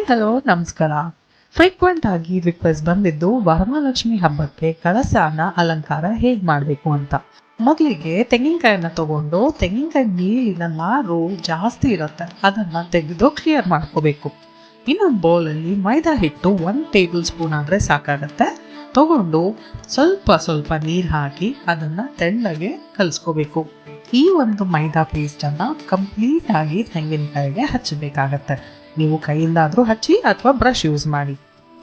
Hello ನಮಸ್ಕಾರ. Frequent ಆಗಿ request ಬಂದಿದ್ದು ವರಮಹಾಲಕ್ಷ್ಮಿ ಹಬ್ಬಕ್ಕೆ ಕಳಶನ ಅಲಂಕಾರ ಹೇಗೆ ಮಾಡಬೇಕು ಅಂತ. ಮೊದಲಿಗೆ ತೆಂಗಿನಕಾಯಿನ ತಗೊಂಡು ತೆಂಗಿನಕಾಯಿ ನೀರಿನ ನಾರು ಜಾಸ್ತಿ ಇರುತ್ತೆ ಅದನ್ನು ತೆಗೆದು ಕ್ಲಿಯರ್ ಮಾಡ್ಕೋಬೇಕು. ಇನ್ನೊಂದು ಬೌಲಲ್ಲಿ ಮೈದಾ ಹಿಟ್ಟು 1 ಟೇಬಲ್ ಸ್ಪೂನ್ ಆದರೆ ಸಾಕಾಗತ್ತೆ. ತಗೊಂಡು ಸ್ವಲ್ಪ ಸ್ವಲ್ಪ ನೀರು ಹಾಕಿ ಅದನ್ನು ತೆಳ್ಳಗೆ ಕಲಿಸ್ಕೋಬೇಕು. ಈ ಒಂದು ಮೈದಾ ಪೇಸ್ಟನ್ನು ಕಂಪ್ಲೀಟ್ ಆಗಿ ತೆಂಗಿನಕಾಯಿಗೆ ಹಚ್ಚಬೇಕಾಗತ್ತೆ. ನೀವು ಕೈಯಿಂದಾದರೂ ಹಚ್ಚಿ ಅಥವಾ ಬ್ರಷ್ ಯೂಸ್ ಮಾಡಿ.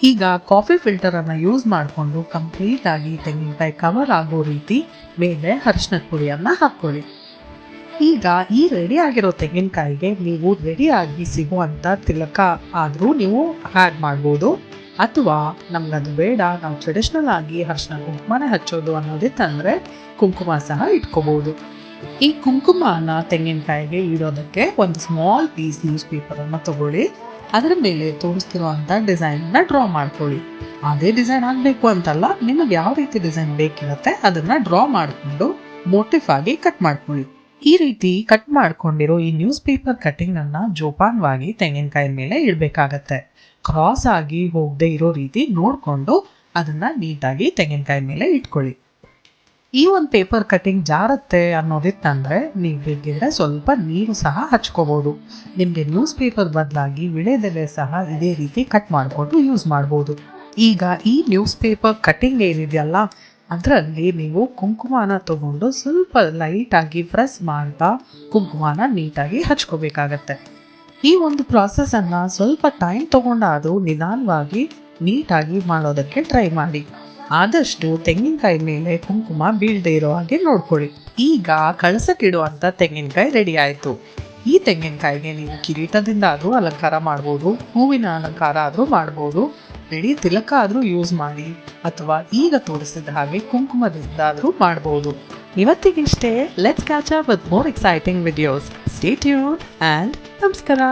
ಈಗ ಕಾಫಿ ಫಿಲ್ಟರನ್ನು ಯೂಸ್ ಮಾಡಿಕೊಂಡು ಕಂಪ್ಲೀಟ್ ಆಗಿ ತೆಂಗಿನಕಾಯಿ ಕವರ್ ಆಗೋ ರೀತಿ ಮೇಲೆ ಅರಿಶಿನದ ಪುಡಿಯನ್ನು ಹಾಕ್ಕೊಳ್ಳಿ. ಈಗ ಈ ರೆಡಿ ಆಗಿರೋ ತೆಂಗಿನಕಾಯಿಗೆ ನೀವು ರೆಡಿಯಾಗಿ ಸಿಗುವಂಥ ತಿಲಕ ಆದರೂ ನೀವು ಆ್ಯಡ್ ಮಾಡ್ಬೋದು, ಅಥವಾ ನಮ್ಗದು ಬೇಡ, ನಾವು ಟ್ರೆಡಿಷ್ನಲ್ ಆಗಿ ಅರಿಶಿನ ಕುಂಕುಮನೇ ಹಚ್ಚೋದು ಅನ್ನೋದಿತ್ತಂದರೆ ಕುಂಕುಮ ಸಹ ಇಟ್ಕೋಬೋದು. ಈ ಕುಂಕುಮನ ತೆಂಗಿನಕಾಯಿಗೆ ಇಡೋದಕ್ಕೆ ಒಂದು ಸ್ಮಾಲ್ ಪೀಸ್ ನ್ಯೂಸ್ ಪೇಪರನ್ನು ತಗೊಳ್ಳಿ. ಅದರ ಮೇಲೆ ತೋರಿಸ್ತಿರುವಂಥ ಡಿಸೈನ್ನ ಡ್ರಾ ಮಾಡ್ಕೊಳ್ಳಿ. ಅದೇ ಡಿಸೈನ್ ಆಗಬೇಕು ಅಂತಲ್ಲ, ನಿಮಗೆ ಯಾವ ರೀತಿ ಡಿಸೈನ್ ಬೇಕಿರುತ್ತೆ ಅದನ್ನು ಡ್ರಾ ಮಾಡಿಕೊಂಡು ಮೋಟಿಫ್ ಆಗಿ ಕಟ್ ಮಾಡ್ಕೊಳ್ಳಿ. ಈ ರೀತಿ ಕಟ್ ಮಾಡ್ಕೊಂಡಿರೋ ಈ ನ್ಯೂಸ್ ಪೇಪರ್ ಕಟ್ಟಿಂಗನ್ನು ಜೋಪಾನವಾಗಿ ತೆಂಗಿನಕಾಯಿ ಮೇಲೆ ಇಡಬೇಕಾಗತ್ತೆ. ಕ್ರಾಸ್ ಆಗಿ ಹೋಗದೆ ಇರೋ ರೀತಿ ನೋಡಿಕೊಂಡು ಅದನ್ನು ನೀಟಾಗಿ ತೆಂಗಿನಕಾಯಿ ಮೇಲೆ ಇಟ್ಕೊಳ್ಳಿ. ಈ ಒಂದು ಪೇಪರ್ ಕಟ್ಟಿಂಗ್ ಜಾರತ್ತೆ ಅನ್ನೋದಿತ್ತಂದರೆ ನೀವು ಬೇಕಿದ್ರೆ ಸ್ವಲ್ಪ ನೀರು ಸಹ ಹಚ್ಕೋಬೋದು. ನಿಮಗೆ ನ್ಯೂಸ್ ಪೇಪರ್ ಬದಲಾಗಿ ವಿಳೆದೆಲೆ ಸಹ ಇದೇ ರೀತಿ ಕಟ್ ಮಾಡಿಕೊಂಡು ಯೂಸ್ ಮಾಡ್ಬೋದು. ಈಗ ಈ ನ್ಯೂಸ್ ಪೇಪರ್ ಕಟ್ಟಿಂಗ್ ಏನಿದೆಯಲ್ಲ ಅದರಲ್ಲಿ ನೀವು ಕುಂಕುಮನ ತಗೊಂಡು ಸ್ವಲ್ಪ ಲೈಟಾಗಿ ಪ್ರೆಸ್ ಮಾಡ್ತಾ ಕುಂಕುಮನ ನೀಟಾಗಿ ಹಚ್ಕೋಬೇಕಾಗತ್ತೆ. ಈ ಒಂದು ಪ್ರಾಸೆಸನ್ನು ಸ್ವಲ್ಪ ಟೈಮ್ ತಗೊಂಡಾದರೂ ನಿಧಾನವಾಗಿ ನೀಟಾಗಿ ಮಾಡೋದಕ್ಕೆ ಟ್ರೈ ಮಾಡಿ. ಆದಷ್ಟು ತೆಂಗಿನಕಾಯಿ ಮೇಲೆ ಕುಂಕುಮ ಬೀಳದೆ ಇರೋ ಹಾಗೆ ನೋಡ್ಕೊಳ್ಳಿ. ಈಗ ಕಳಸಕ್ಕಿಡುವಂಥ ತೆಂಗಿನಕಾಯಿ ರೆಡಿ ಆಯಿತು. ಈ ತೆಂಗಿನಕಾಯಿಗೆ ನೀವು ಕಿರೀಟದಿಂದ ಆದರೂ ಅಲಂಕಾರ ಮಾಡ್ಬೋದು, ಹೂವಿನ ಅಲಂಕಾರ ಆದರೂ ಮಾಡ್ಬೋದು, ರೆಡಿ ತಿಲಕ ಆದರೂ ಯೂಸ್ ಮಾಡಿ, ಅಥವಾ ಈಗ ತೋರಿಸಿದ ಹಾಗೆ ಕುಂಕುಮದಿಂದ ಆದರೂ ಮಾಡ್ಬೋದು. ಇವತ್ತಿಗಿಷ್ಟೇ. Let's catch up with more exciting videos. Stay tuned and ನಮಸ್ಕಾರ.